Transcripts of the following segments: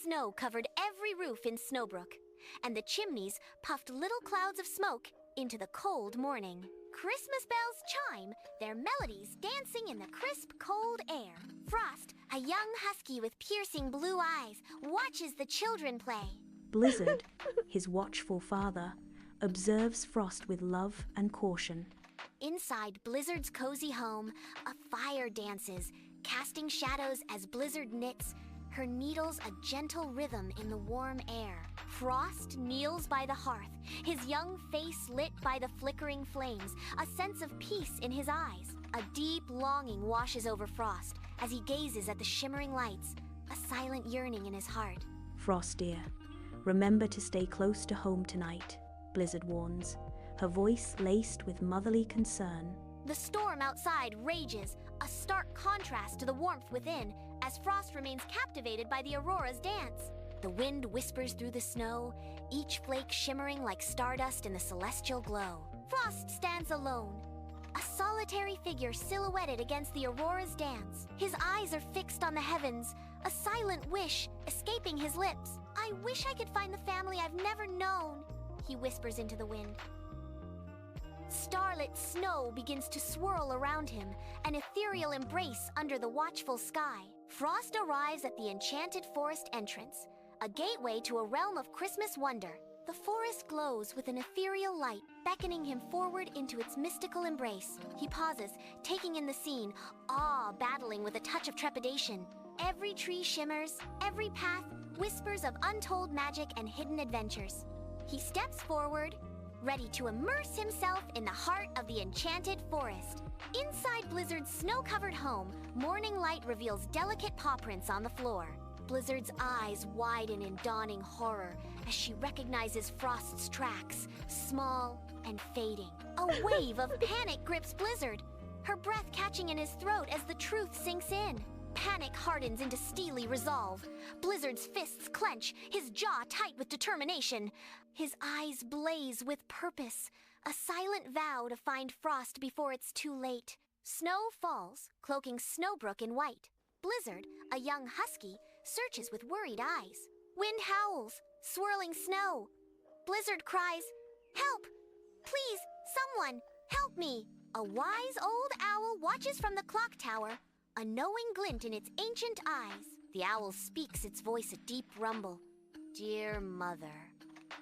snow covered every roof in Snowbrook, and the chimneys puffed little clouds of smoke into the cold morning. Christmas bells chime, their melodies dancing in the crisp, cold air. Frost, a young husky with piercing blue eyes, watches the children play. Blizzard, his watchful father, observes Frost with love and caution. Inside Blizzard's cozy home, a fire dances, casting shadows as Blizzard knits, her needles a gentle rhythm in the warm air. Frost kneels by the hearth, his young face lit by the flickering flames, a sense of peace in his eyes. A deep longing washes over Frost as he gazes at the shimmering lights, a silent yearning in his heart. Frost, dear, remember to stay close to home tonight, Blizzard warns, her voice laced with motherly concern. The storm outside rages, a stark contrast to the warmth within, as Frost remains captivated by the aurora's dance. The wind whispers through the snow, each flake shimmering like stardust in the celestial glow. Frost stands alone, a solitary figure silhouetted against the aurora's dance. His eyes are fixed on the heavens, a silent wish escaping his lips. "I wish I could find the family I've never known," he whispers into the wind. Starlit snow begins to swirl around him, an ethereal embrace under the watchful sky. Frost arrives at the enchanted forest entrance, a gateway to a realm of Christmas wonder. The forest glows with an ethereal light, beckoning him forward into its mystical embrace. He pauses, taking in the scene, awe battling with a touch of trepidation. Every tree shimmers, every path whispers of untold magic and hidden adventures. He steps forward, ready to immerse himself in the heart of the enchanted forest. Inside Blizzard's snow-covered home, morning light reveals delicate paw prints on the floor. Blizzard's eyes widen in dawning horror as she recognizes Frost's tracks, small and fading. A wave of panic grips Blizzard, her breath catching in his throat as the truth sinks in. Panic hardens into steely resolve. Blizzard's fists clench, his jaw tight with determination. His eyes blaze with purpose, a silent vow to find Frost before it's too late. Snow falls, cloaking Snowbrook in white. Blizzard, a young husky, searches with worried eyes. Wind howls, swirling snow. Blizzard cries, "Help! Please, someone, help me!" A wise old owl watches from the clock tower, a knowing glint in its ancient eyes. The owl speaks, its voice a deep rumble. "Dear mother,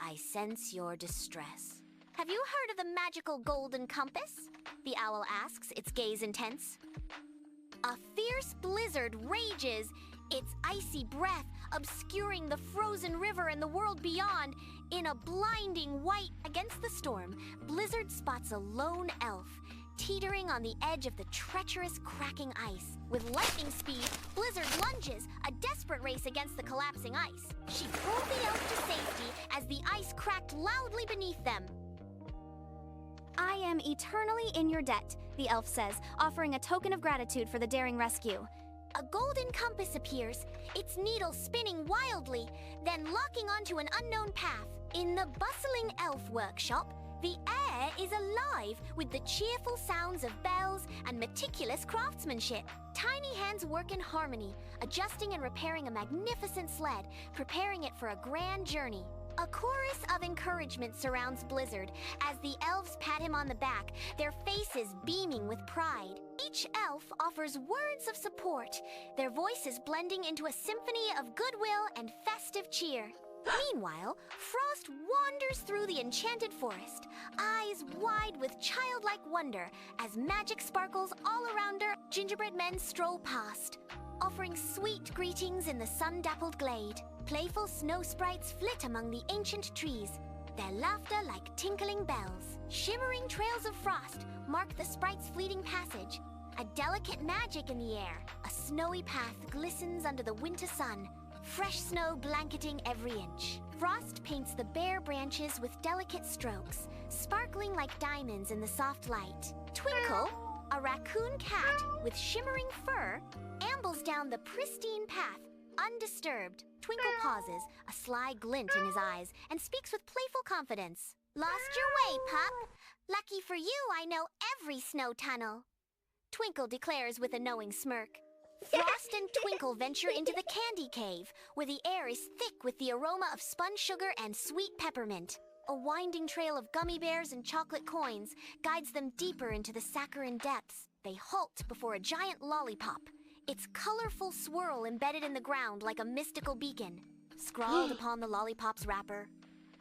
I sense your distress." "Have you heard of the magical golden compass?" the owl asks, its gaze intense. A fierce blizzard rages, its icy breath obscuring the frozen river and the world beyond. In a blinding white against the storm, Blizzard spots a lone elf, teetering on the edge of the treacherous, cracking ice. With lightning speed, Blizzard lunges, a desperate race against the collapsing ice. She pulled the elf to safety as the ice cracked loudly beneath them. "I am eternally in your debt," the elf says, offering a token of gratitude for the daring rescue. A golden compass appears, its needle spinning wildly, then locking onto an unknown path. In the bustling elf workshop, the air is alive with the cheerful sounds of bells and meticulous craftsmanship. Tiny hands work in harmony, adjusting and repairing a magnificent sled, preparing it for a grand journey. A chorus of encouragement surrounds Blizzard as the elves pat him on the back, their faces beaming with pride. Each elf offers words of support, their voices blending into a symphony of goodwill and festive cheer. Meanwhile, Frost wanders through the enchanted forest, eyes wide with childlike wonder as magic sparkles all around her. Gingerbread men stroll past, offering sweet greetings in the sun-dappled glade. Playful snow sprites flit among the ancient trees, their laughter like tinkling bells. Shimmering trails of frost mark the sprites' fleeting passage, a delicate magic in the air. A snowy path glistens under the winter sun, fresh snow blanketing every inch. Frost paints the bare branches with delicate strokes, sparkling like diamonds in the soft light. Twinkle, a raccoon cat with shimmering fur, ambles down the pristine path, undisturbed. Twinkle pauses, a sly glint in his eyes, and speaks with playful confidence. "Lost your way, pup? Lucky for you, I know every snow tunnel," Twinkle declares with a knowing smirk. Frost and Twinkle venture into the candy cave, where the air is thick with the aroma of spun sugar and sweet peppermint. A winding trail of gummy bears and chocolate coins guides them deeper into the saccharine depths. They halt before a giant lollipop, its colorful swirl embedded in the ground like a mystical beacon. Scrawled upon the lollipop's wrapper,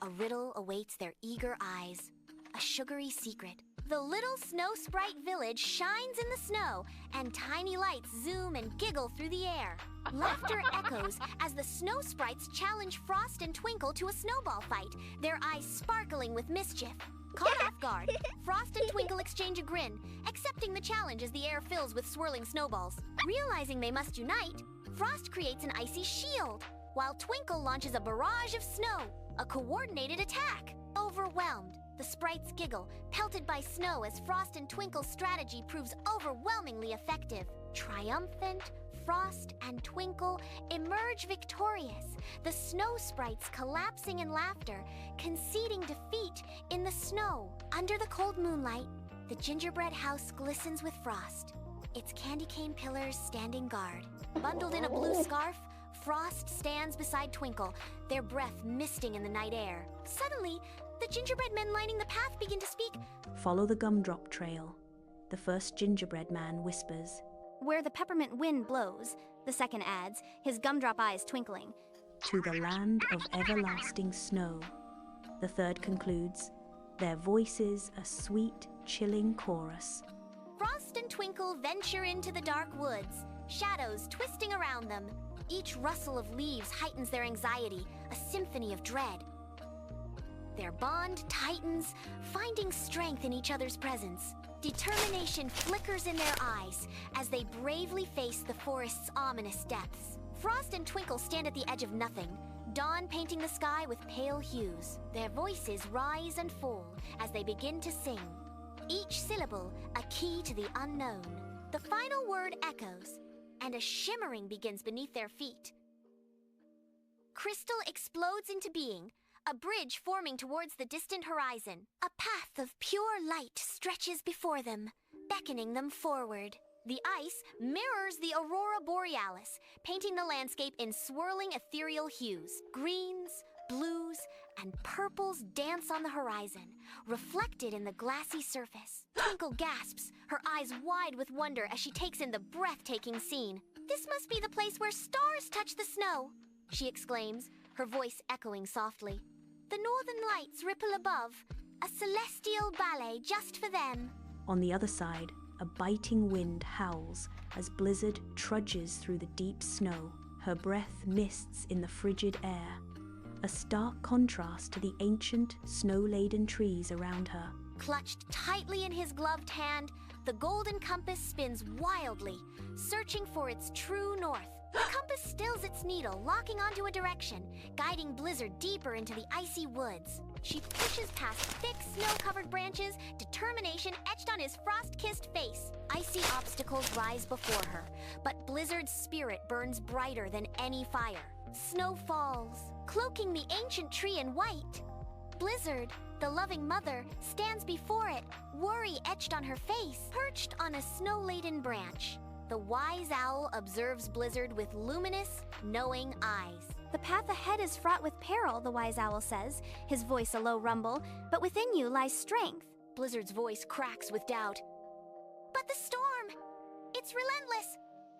a riddle awaits their eager eyes, a sugary secret. The little snow sprite village shines in the snow, and tiny lights zoom and giggle through the air. Laughter echoes as the snow sprites challenge Frost and Twinkle to a snowball fight, their eyes sparkling with mischief. Caught off guard, Frost and Twinkle exchange a grin, accepting the challenge as the air fills with swirling snowballs. Realizing they must unite, Frost creates an icy shield, while Twinkle launches a barrage of snow, a coordinated attack. Overwhelmed, the sprites giggle, pelted by snow as Frost and Twinkle's strategy proves overwhelmingly effective. Triumphant, Frost and Twinkle emerge victorious, the snow sprites collapsing in laughter, conceding defeat in the snow. Under the cold moonlight, the gingerbread house glistens with frost, its candy cane pillars standing guard. Bundled in a blue scarf, Frost stands beside Twinkle, their breath misting in the night air. Suddenly, the gingerbread men lining the path begin to speak. Follow the gumdrop trail, the first gingerbread man whispers. Where the peppermint wind blows, the second adds, his gumdrop eyes twinkling. To the land of everlasting snow, the third concludes, their voices a sweet, chilling chorus. Frost and Twinkle venture into the dark woods, shadows twisting around them. Each rustle of leaves heightens their anxiety, a symphony of dread. Their bond tightens, finding strength in each other's presence. Determination flickers in their eyes as they bravely face the forest's ominous depths. Frost and Twinkle stand at the edge of nothing, dawn painting the sky with pale hues. Their voices rise and fall as they begin to sing, each syllable a key to the unknown. The final word echoes, and a shimmering begins beneath their feet. Crystal explodes into being, a bridge forming towards the distant horizon. A path of pure light stretches before them, beckoning them forward. The ice mirrors the aurora borealis, painting the landscape in swirling ethereal hues. Greens, blues, and purples dance on the horizon, reflected in the glassy surface. Twinkle gasps, her eyes wide with wonder as she takes in the breathtaking scene. "This must be the place where stars touch the snow," she exclaims, her voice echoing softly. "The northern lights ripple above, a celestial ballet just for them." On the other side, a biting wind howls as Blizzard trudges through the deep snow, her breath mists in the frigid air, a stark contrast to the ancient, snow-laden trees around her. Clutched tightly in his gloved hand, the golden compass spins wildly, searching for its true north. The compass stills its needle, locking onto a direction, guiding Blizzard deeper into the icy woods. She pushes past thick, snow-covered branches, determination etched on his frost-kissed face. Icy obstacles rise before her, but Blizzard's spirit burns brighter than any fire. Snow falls, cloaking the ancient tree in white. Blizzard, the loving mother, stands before it, worry etched on her face. Perched on a snow-laden branch, the wise owl observes Blizzard with luminous, knowing eyes. "The path ahead is fraught with peril," the wise owl says, his voice a low rumble, "but within you lies strength." Blizzard's voice cracks with doubt. "But the storm! It's relentless!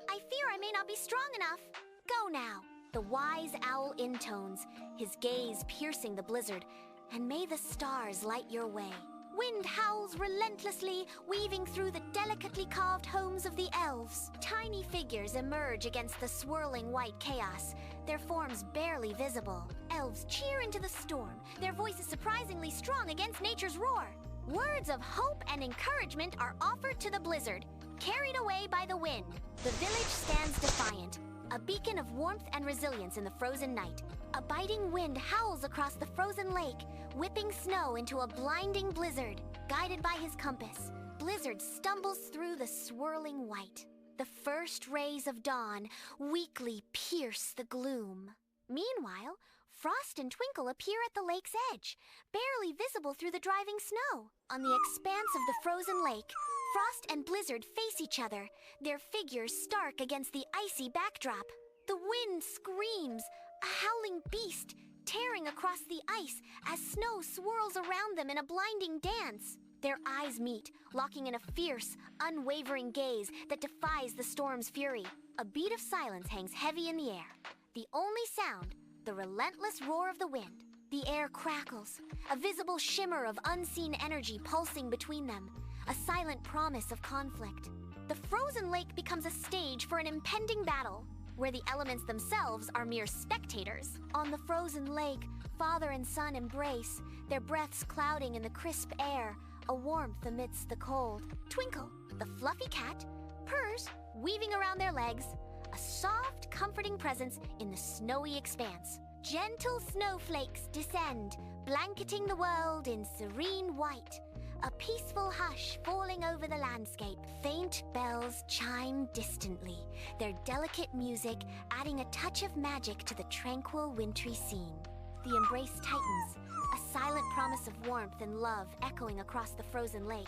I fear I may not be strong enough. Go now." The wise owl intones, his gaze piercing the blizzard, "And may the stars light your way." Wind howls relentlessly, weaving through the delicately carved homes of the elves. Tiny figures emerge against the swirling white chaos, their forms barely visible. Elves cheer into the storm, their voices surprisingly strong against nature's roar. Words of hope and encouragement are offered to the blizzard, carried away by the wind. The village stands defiant, a beacon of warmth and resilience in the frozen night. A biting wind howls across the frozen lake, whipping snow into a blinding blizzard. Guided by his compass, Blizzard stumbles through the swirling white. The first rays of dawn weakly pierce the gloom. Meanwhile, Frost and Twinkle appear at the lake's edge, barely visible through the driving snow. On the expanse of the frozen lake, Frost and Blizzard face each other, their figures stark against the icy backdrop. The wind screams, a howling beast tearing across the ice as snow swirls around them in a blinding dance. Their eyes meet, locking in a fierce, unwavering gaze that defies the storm's fury. A beat of silence hangs heavy in the air. The only sound, the relentless roar of the wind. The air crackles, a visible shimmer of unseen energy pulsing between them, a silent promise of conflict. The frozen lake becomes a stage for an impending battle, where the elements themselves are mere spectators. On the frozen lake, father and son embrace, their breaths clouding in the crisp air, a warmth amidst the cold. Twinkle, the fluffy cat, purrs, weaving around their legs, a soft, comforting presence in the snowy expanse. Gentle snowflakes descend, blanketing the world in serene white. A peaceful hush falling over the landscape. Faint bells chime distantly, their delicate music adding a touch of magic to the tranquil wintry scene. The embrace tightens, a silent promise of warmth and love echoing across the frozen lake.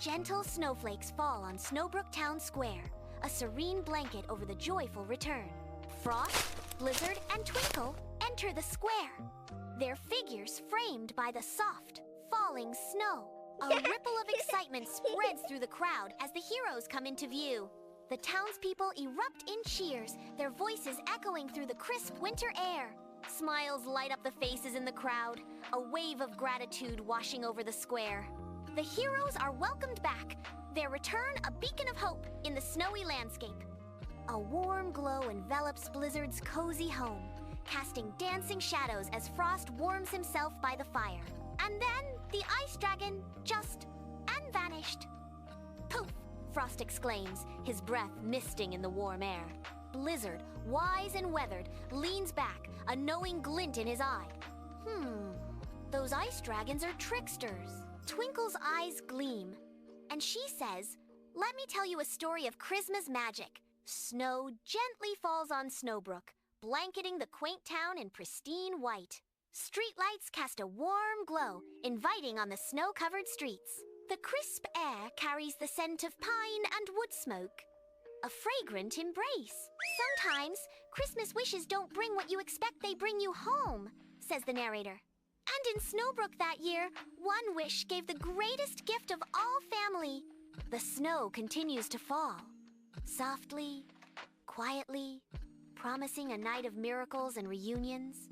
Gentle snowflakes fall on Snowbrook Town Square, a serene blanket over the joyful return. Frost, Blizzard, and Twinkle enter the square, their figures framed by the soft, falling snow. A ripple of excitement spreads through the crowd as the heroes come into view. The townspeople erupt in cheers, their voices echoing through the crisp winter air. Smiles light up the faces in the crowd, a wave of gratitude washing over the square. The heroes are welcomed back, their return a beacon of hope in the snowy landscape. A warm glow envelops Blizzard's cozy home, casting dancing shadows as Frost warms himself by the fire. And then the ice dragon just vanished. Poof! Frost exclaims, his breath misting in the warm air. Blizzard, wise and weathered, leans back, a knowing glint in his eye. Those ice dragons are tricksters. Twinkle's eyes gleam, and she says, "Let me tell you a story of Christmas magic." Snow gently falls on Snowbrook, blanketing the quaint town in pristine white. Streetlights cast a warm glow, inviting on the snow-covered streets. The crisp air carries the scent of pine and wood smoke, a fragrant embrace. Sometimes, Christmas wishes don't bring what you expect, they bring you home, says the narrator. And in Snowbrook that year, one wish gave the greatest gift of all family. The snow continues to fall, softly, quietly, promising a night of miracles and reunions.